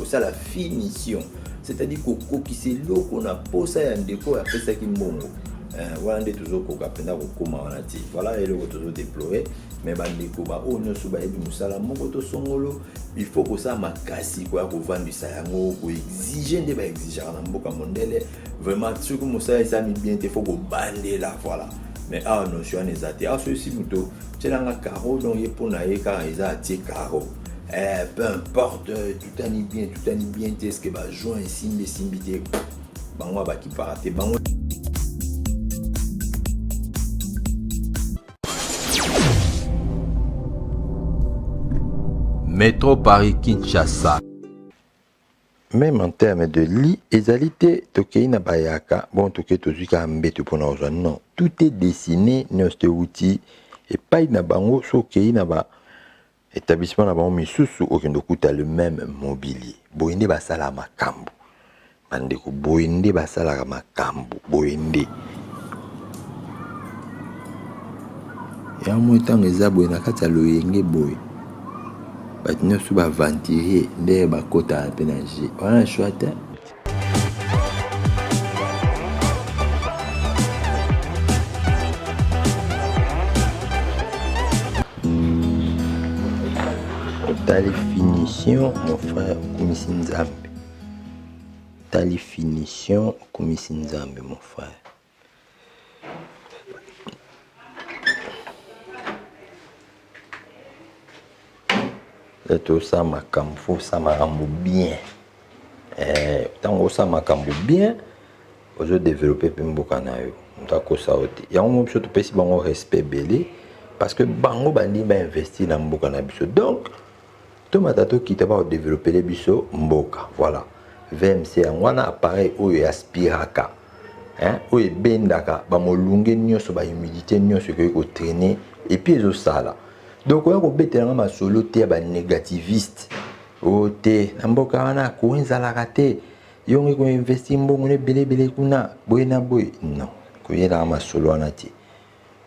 ça la finition, c'est-à-dire qui c'est l'eau qu'on a posé un déco après ça qui mongo. Voilà des toujours qu'on a voilà et le toujours déployer mais bandeko ba ono suba ebi musala moko to songolo il faut que ça makasi quoi pour vendre ça yango pour exiger des ba exiger na mboka mondele vraiment ce que musala ça mi bien il faut que bande là voilà mais ah non je suis en exaté ah ceci muto c'est là un carreau donc il pour naïe car ils a tiré carreau peu importe tout est bien est-ce que va joindre ici mais simbité bango ba qui paraté bango. Métro Paris-Kinshasa. Même en termes de lit, ezalité, tokei na bayaka, bon tokei tozuka mbeto pona ozwa non. Tout est dessiné, n'oste outil, et pas na bango, sokei na ba établissement na bango misusu, okendo kuta le même mobilier. Boyende basala makambo. Bandeko, boyende basala makambo, boyende. Ya mwetan eza boye na kati ya loyenge boye. Nous sommes ventilés des bakota à pénager. On a chouette. Tali finition, mon frère Kumisinzambe. Tali finition, Kumisinzambe, mon frère. Tout ça faut ça makambo bien. Tant ça makambo bien, vous développer mboka na yo. Ndako ça oti. Ya on surtout pesi bango respect belé parce que bango bandi ba investir na mboka na biso. Donc to matato qui te va développer les biso mboka. Voilà. VMC wana appareil oyo aspiraka. Oyo bendaka ba molunge nyonso ba humidité nyonso ko traîner et puis zo sala. Donc on a ma solo te ba négativiste o te mboka wana ko nzala te yongi ko investir mbongo ne belé kuna boy na boy non ko yela ma solo wana te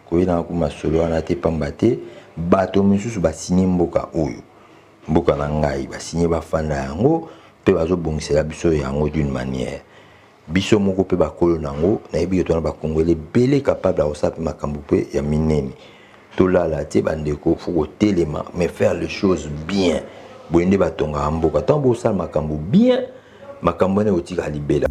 ko yela ko ma solo wana te pambate bato misusu ba signer mboka oyo mboka na ngai ba signer ba fana yango pe bazo bongisela biso yango d'une manière biso moko pe ba kolo nango na yebi to na ba congolais belé capable à osape makambo pe ya minene. Tout là, bandeko, faut téléma, mais faire les choses bien. Boyende batonga amboka. Tant bo sal makambo bien, makambo ne oti kalibela.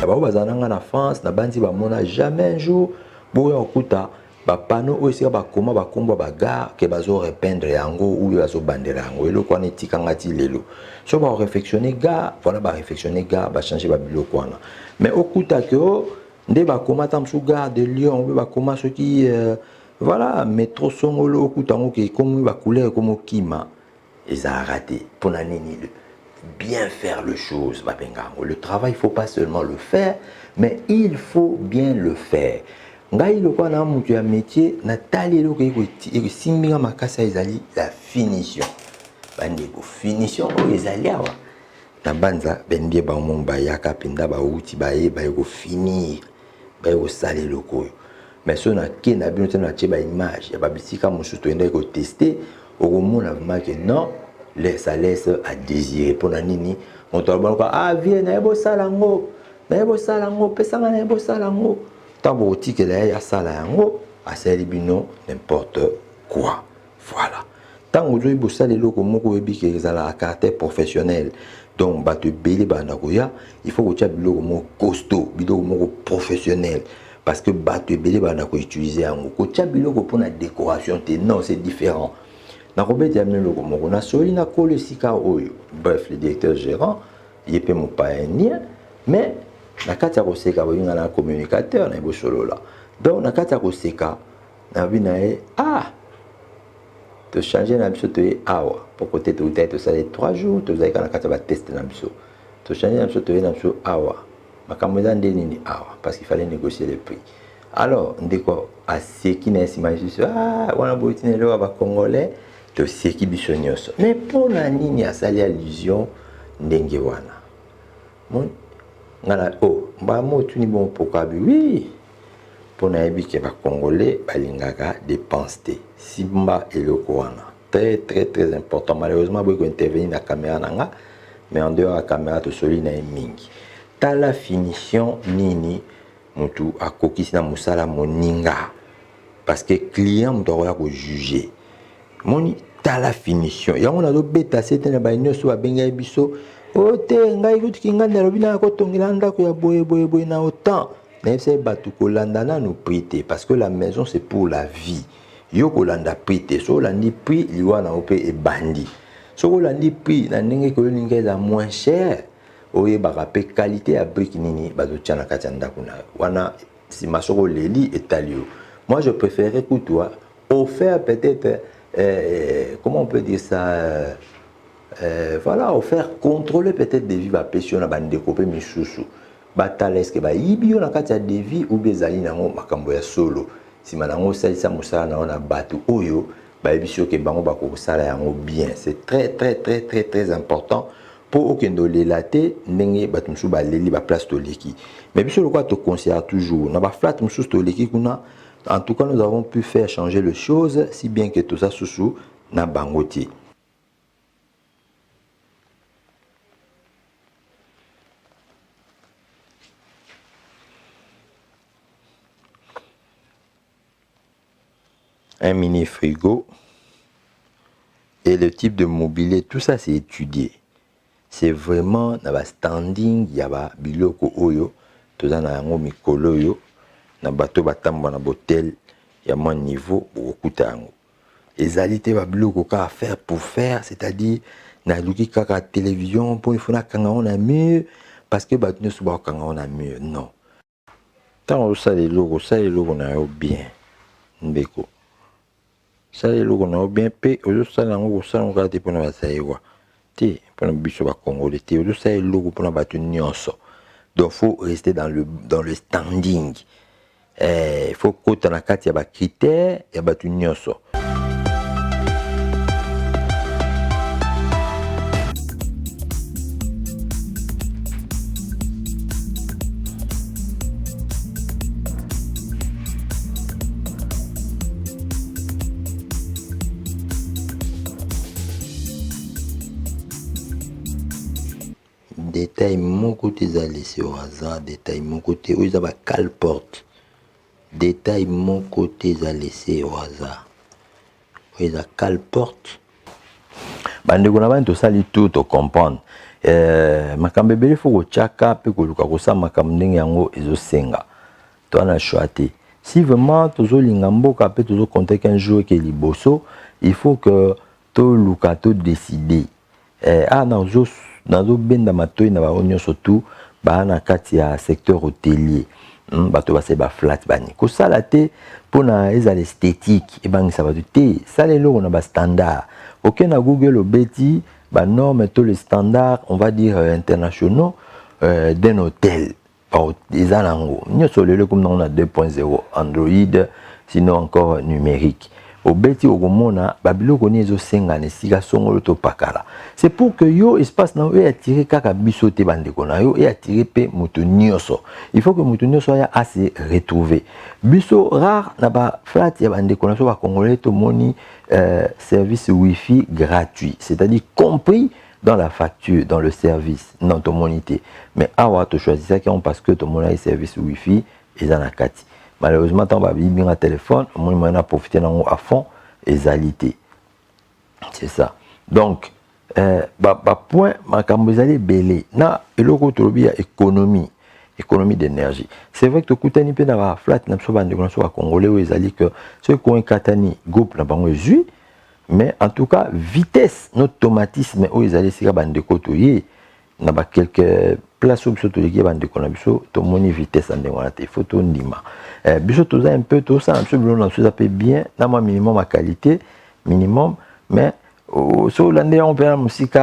Ba bazananga na France, na bandi ba mona jamais un jour. Boya okuta ba panneau o esika ba koma ba kombo ba gare ke bazo repeindre yango ou bazo bandera yango eloko wana etikanga ti lelo so ba réfectionner gare voilà ba réfectionner gare ba changer ba biloko wana mais okuta ke nde ba koma tam sou gare de Lyon ba koma ce qui voilà métro songolo okuta ngo ke comme ba couleur comme kima ils ont raté pour la nini bien faire les choses ba bengango le travail il faut pas seulement le faire mais il faut bien le faire. Ngai lokwa na mutu ya métier na tali eloko eko simbinga makasa ezali la finition. Bandeko finition ko ezali awa. Na banza bendie ba momba yaka penda ba uti ba eko finir. Ba eko sale loko. Mais so na ke na bino na tie ba image ya ba bisika mususu enda eko tester okomona vraiment que non ça laisse à désirer pour na nini on to ba ah viens na ebo salango pesa na ebo salango. Tant que là, ça là, à Salibino, n'importe quoi. Voilà. Tant que vous avez les locaux, vous avez un caractère professionnel. Donc, il faut que vous ayez un locaux costaud, un locaux professionnel. Parce que vous avez utilisé un locaux pour la décoration. Non, c'est différent. Bref, le directeur gérant, il peut me payer, mais na kati ya koseka boyinga na communicateur na bosolo la donc na kati ya koseka na bina to changer na biso to awa pour côté to tête ça les 3 jours to zaika na kati ba test na biso to changer na biso to na biso awa makambo za ndeni awa parce qu'il fallait négocier les prix alors ndeko a seki na sima biso wana boitine lo ba congolais toseki biso nyonso. Mais mpona nini asali allusion ndenge wana? Ngana mbamo otuni bon pokabi, oui, mpona yebi ke Congolais balingaka dépense te. Simba eloko wana très très très important. Malheureusement boyko intervenir na caméra nanga, mais en dehors la caméra tosoli na mingi. Tala finition nini mutu akokisi na musala moninga, parce que client mutu akoya ko juger moni tala finition yango nazo beta setene ba nyonso babenga biso ote ngai kutuki nganda robina ko tongela ndako ya boye na autant na ese batu ko landa na nous prêter, parce que la maison c'est pour la vie. Yo ko landa prêter so landi prix liwa na ope e bandi so ko landi prix na ndenge ko ninga za moins cher oye bakape qualité ya brique nini bazo tiana kati ya ndako na wana si masoko leli etalio. Moi je préférerais que toi offert peut-être comment on peut dire ça, voilà, offert contrôler peut-être des vies ba pression na bande découper misusu bataleske ba yibio na kati ya devi ou bezali nango makambo ya solo si manango salisa musala na ona batu oyo ba yibisio ke bango ba ko sala yango bien. C'est très très très très très important pour okendo lelate ndenge batu musu ba leli ba place to leki. Mais biso lokwa to considère toujours na ba flat musu to leki kuna. En tout cas, nous avons pu faire changer les choses, si bien que tout ça sous na bangoti. Un mini frigo et le type de mobilier, tout ça c'est étudié. C'est vraiment na ba standing, il y a ba biloko oyo, tout ça na yango mikolo yo. Na bateau batambo na botel ya mon niveau okuta yango ezalité ba biloko ka faire pour faire, c'est-à-dire na luki kaka télévision pour il faut na kanga on a mieux parce que ba nyonso ba kanga on a mieux, non. Tant ça les logos na yo bien ndeko ça les logos na yo bien pe ozo ça na ngo ça on garder pour na ba saïwa ti pour na biso ba Congolais ti ozo ça les logos pour na ba nyonso. Donc faut rester dans le standing. Il faut que tu aies des critères et des nyonso. Détail mon côté à laisser au hasard, détail mon côté où ils ont cale porte. Détail mon côté à laisser au hasard. Oui, la cale porte. Bande qu'on a tout ça, tout to comprendre. Makambe bele faut que chaka pe ko luka ko sa makambe yango ezo senga. Toi na choité. Si vraiment toujours lingambo ka pe toujours compter qu'un jour que liboso, il faut que to luka to décider. Nazo benda matoi na ba onyo surtout ba na kati ya secteur hôtelier. Bato ba se ba flat bani ko sala te pona eza l'esthétique e bangi sa ba te sala lo na ba standard OK na Google obeti ba norme to les standards on va dire internationaux d'un hôtel par eza nango nyoso lelo comme on a 2.0 Android sinon encore numérique obeti okomona babiloko ni ezo senga ne sika songolo to pakala. C'est pour que yo espace na yo attirer kaka biso te bandeko na yo et attirer pe moto nyonso. Il faut que moto nyonso ya assez retrouver. Biso rare na ba flat ya bandeko na so ba Congolais to moni service wifi gratuit, c'est-à-dire compris dans la facture, dans le service, dans ton monité. Mais awa to choisir ça parce que ton mona service wifi est en akati. Malheureusement, tu vas bien un téléphone, moi, je vais profiter à fond et zalité. C'est ça. Donc, point, je vais belé. Na, et le côté économie d'énergie. C'est vrai que tu as un peu de flat, tu as un Congolais où ils allaient que ceux qui ont un katani, groupe, n'a pas eu, mais en tout cas, vitesse, notre automatisme, où ils allaient se faire des côtés, n'a pas quelques places où ils allaient faire des côtés, tu as vitesse en démarrage, il faut tout ndima. Biso tout ça un peu tout ça absolument ça peut bien dans mon minimum à qualité minimum mais sur l'année on peut la musique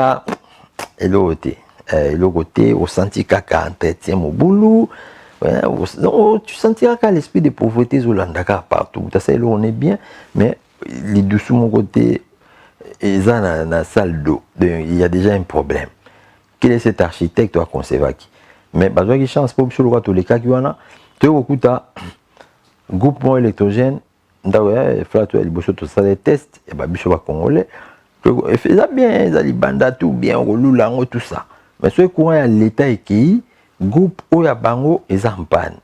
et le côté au senti kaka entretien mon boulot tu sentiras qu'à l'esprit de pauvreté sur l'andaka partout ça c'est là on est bien mais les dessous mon côté et ça dans la salle d'eau. Il y a déjà un problème. Quel est cet architecte ou conservateur? Mais bah qui chance pour sur le tous les cas qui wana tu okuta groupement électrogène ndawe flato ali boso to ça des tests et bah biso ba congolais et fait ça bien ça li banda tout bien rolula ngo tout ça mais ce courant ya l'état qui groupe o ya bango eza en panne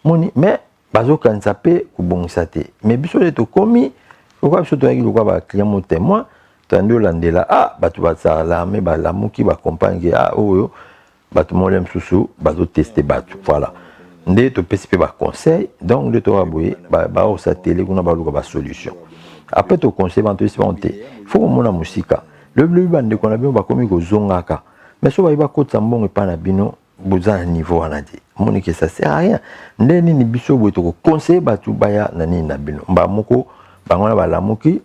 moni mais bazo kanisa pe kubongisa te mais biso le to komi pourquoi biso to yaki lokwa ba client mo témoin tando landela ah batu ba sala mais ba lamuki ba compagne ah oyo batu molem susu bazo tester batu voilà ndé to pesi pe ba conseil donc de to aboye ba o sa télé kuna ba luka ba solution après to conseil ba to sponté faut ko mona musika le bande ko na bien ba komi ko zongaka mais so ba iba ko tsambongo e pa na bino boza niveau wana te moni que ça sert à rien ndé ni biso bo to ko conseil batu baya na ni na bino mba moko bango na ba lamuki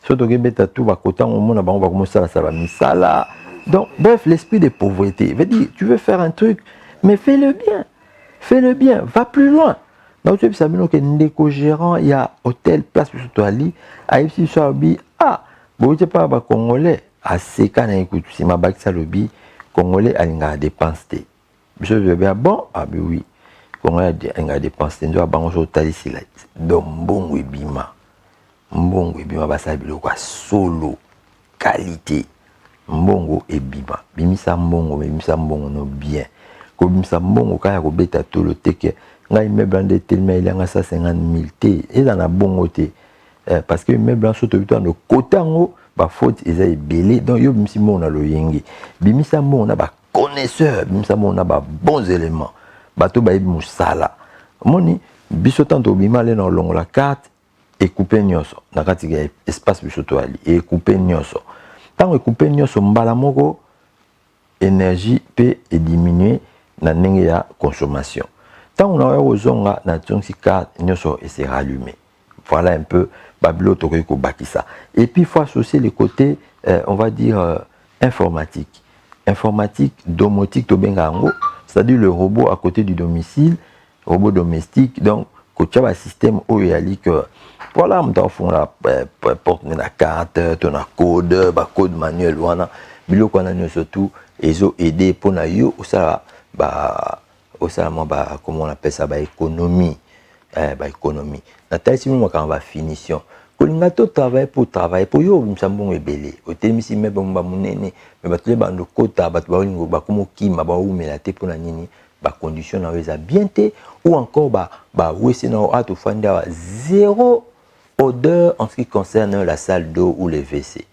so to ke beta tout ba kotango mona bango ba ko sala sala misala. Donc, bref, l'esprit de pauvreté. Veut dire, tu veux faire un truc, mais fais-le bien. Fais-le bien. Va plus loin. Donc, tu sais, que ndeko gérant, il y a hôtel, place, sur toi, ali, à Ipsi, Soabi, ah, bon, tu pas, congolais, à Seka, na écoute, si ma bague, ça, lobby, congolais, a une dépense, je veux dire, bon, ah, ben oui, congolais, a une dépense, tu dois, bon, je t'ai dit, donc, bon, oui, bima, bah, ça, quoi, solo, qualité. Mbongo et bima bimisa mbongo no bien ko bimisa mbongo kaya ko beta tolo teke ngai meblande tellement il y a 150 000 te et dans la bongo te parce que meblan soto bito no kotango ba faute eza ebele donc yo bimisi mbongo na loyengi bimisa mbongo na ba connaisseur bimisa mbongo na ba bons éléments bato ba yebi musala moni biso tanto bima le na longo la carte et couper nyonso na kati ya espace biso to ali et couper nyonso. Tant que couper nyonso mbala moko énergie peut diminuer na ndenge ya consommation. Tant on a ozonga na tionsi carte nyonso et c'est rallumé. Voilà un peu babilo to ko bakisa. Et puis il faut associer les côtés on va dire informatique. Informatique domotique to bengango, c'est-à-dire le robot à côté du domicile, robot domestique donc ko tchaba système oyali que voilà, on font la porte la carte, ton code, code manuel, wana, bilo qu'on a surtout, ils ont aidé pour na yo, ça, comment on appelle ça, économie, économie. Na taille si moi quand on va finition, quand on a tout travail pour yo, nous sommes bons et belé. Au thème ici mais bon monene, mais bah tous les bandes quota, bah comme qui m'a ou mais la pour la nini. Condition na weza bien te ou encore wese na a to fanda zéro odeur en ce qui concerne la salle d'eau ou les WC.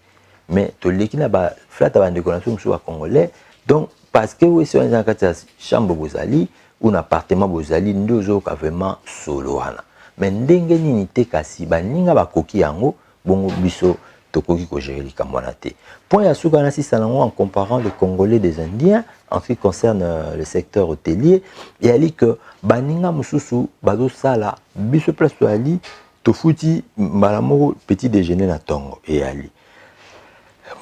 Mais to leki na ba flat ba décoration sur congolais donc parce que wese on a kata chambre bozali ou un appartement bozali ndozo ka vraiment solo wana. Mais ndenge nini te kasi ba ninga ba koki yango bongo biso tokoki ko gérer likamwana te. Point ya suka na si sanango en comparant les Congolais des Indiens en ce qui concerne le secteur hôtelier, il y a dit que baninga mususu bazo sala biso place to ali to futi malamoko petit déjeuner na tongo et ali.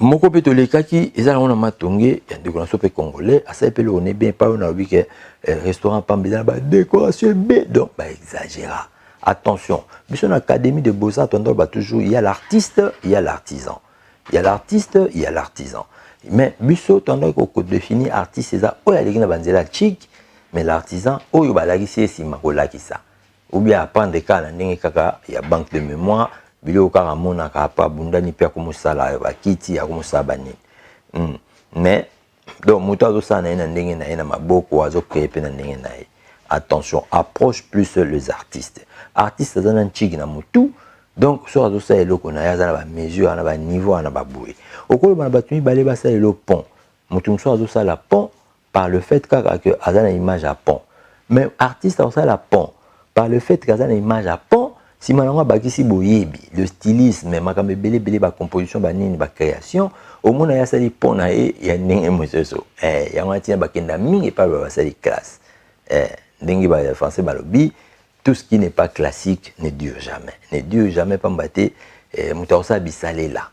Moko pe to lekaki ezala ona matonge ya décoration pe congolais, asa pe le on est bien pas on a vu que restaurant pambela ba décoration b donc ba exagéra. Attention, biso na académie de beaux-arts on ba toujours il y a l'artiste, il y a l'artisan. Il y a l'artiste, il y a l'artisan. Mais biso tandis qu'on définit artiste c'est ça oh ya na banzela chic mais l'artisan oh yo balaki si makolaki ça ou bien apprendre ka na ndenge kaka ya banque de mémoire bilo kaka mona ka pa bundani pe ko musala ba kiti ya ko musaba ni mais donc moto azo ça na ndenge na maboko azo créer pe na ndenge na attention approche plus les artistes ça na chic na mutu. Donc, sur la société, on a des mesures, on a des niveaux, on a des bouées. Au cours de la bataille, on a le pont. On soit sur la pont par le fait qu'il y a une image à pont. Mais artiste, on a la pont par le fait qu'il y a une image à pont. Si on a le stylisme, la composition, la création, au moins, il y a des ponts, il y a des émotions. Il y a des classes. Il y a des français, tout ce qui n'est pas classique ne dure jamais. Ne dure jamais pas m'battre. Moutarsa bisalé là.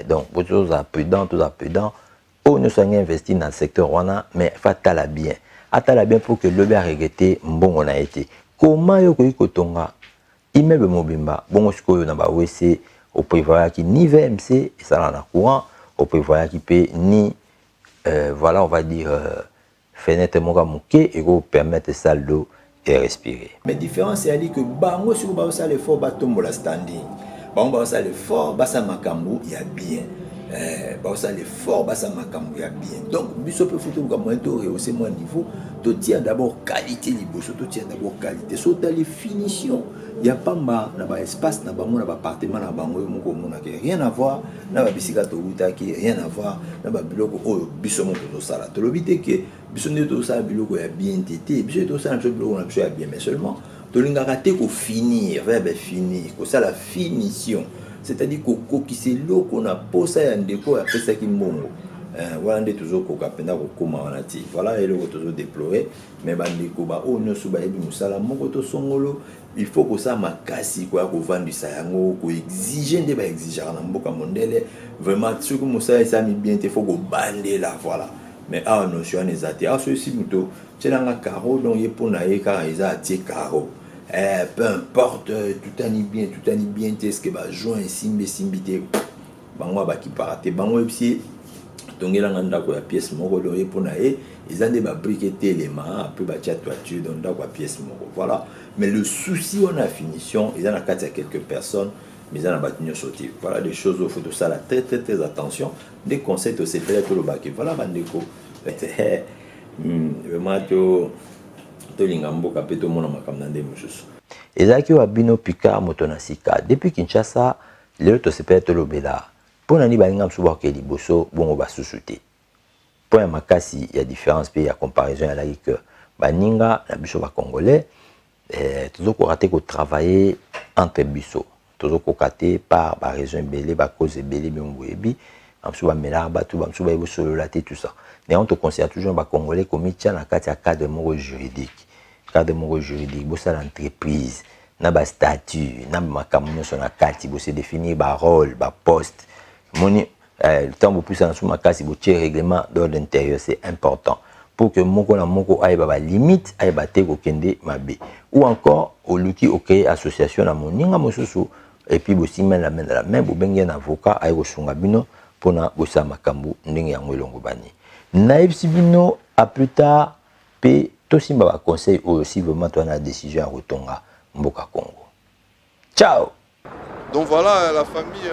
Donc, pour tous les prudents, on ne s'est investi dans le secteur wana, mais fatala bien. Atala bien pour que le bien regretté, bon on a été. Comment yo koyi kotonga? Immeuble mobimba, bon ce qu'on a ba wese, au prévoit qui ni VMC et ça en a courant au prévoit qui peut ni voilà on va dire fenêtre moka mouké et vous permettre ça l'eau et respirer. Mais différence c'est que bango si vous ça l'effort batombo la standing bango ça l'effort basa makambu il y a bien bango ça l'effort basa makambu il y a bien donc biso peut foutre comme un tour et aussi mon niveau to tient d'abord qualité liboso to tient d'abord qualité so dans les finitions il y a pas mal na ba espace na bango na ba appartement na bango moko mona ke rien à voir na ba bisika to uta ki rien à voir na ba biloko o biso moko to sala to lobite ke biso ne to sala biloko ya bien tété biso to sala biloko na biso ya bien mais seulement to linga raté ko finir verbe finir ko ça la finition c'est-à-dire ko qui c'est l'eau qu'on a posé ya ndeko ya pesa ki mbongo voilà nde toujours ko kapenda ko koma wana ti voilà et le toujours déployer mais bandeko ba o nyoso ba yebi musala moko to songolo il faut que ça makasi quoi ko vendre ça yango ko exiger nde ba exiger na mboka mondele vraiment ce que musala ça mi bien te faut ko bande là voilà mais ah non je suis athée ah ceci muto tchelanga caro donc ye pona ye car ils a tie caro peu importe tout ani bien est-ce que ba joint simbité bango ba ki parate bango epsi tongela ndako ya pièce moko do ye pona ye ils ont des briques éléments après ba tia toiture donc ndako ya pièce moko voilà mais le souci on a finition ils en a quatre à quelques personnes mais ils en a battu sauter voilà des choses au faut de ça la très attention des conseils au CPL tout le bac voilà bandeko vraiment to lingambo kapeto mona makamna ndé mususu ezaki wa bino Picard motona sika depuis Kinshasa lelo to CPL to lobela pona ni balinga msuba ke liboso bongo basusuté point makasi ya différence pe ya comparaison ya la que baninga na biso ba congolais toujours ko raté ko travailler entre biso toujours ko katé par ba raison belé ba cause belé mbongo ebi amsuba mela ba tout amsuba ebo solo la tout ça mais on te conseille toujours ba congolais comme tia na kati ya cadre moko juridique bo ça l'entreprise na ba statut na makamno so na kati bo se définir ba rôle ba poste moni le temps vous plus en sous makasi bo tirer règlement d'ordre intérieur c'est important pour que moko na moko aille ba limite aille ba te ko kende mabe ou encore au luki au créer association na moninga mosusu et puis bo si main la main dans la main bo bengi un avocat aille ko sunga bino pona bo sa makambu ndenge yango elongo bani naïf si bino à plus tard pe to simba ba conseil aussi vraiment toi na décision à Rotonga Mboka Congo. Ciao. Donc voilà la famille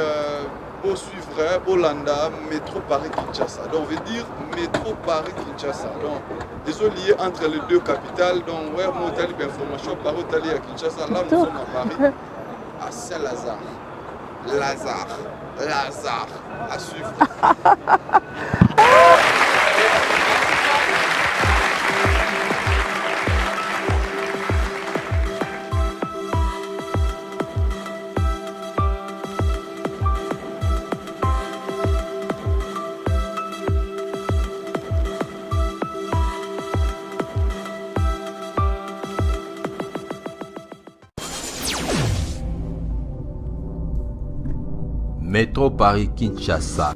pour suivre Hollanda métro Paris Kinshasa. Donc on veut dire métro Paris Kinshasa. Donc ils sont liés entre les deux capitales. Donc ouais mon tali d'information par Otali à Kinshasa là nous sommes à Paris à Saint-Lazare. Lazare à suivre. Métro Paris Kinshasa.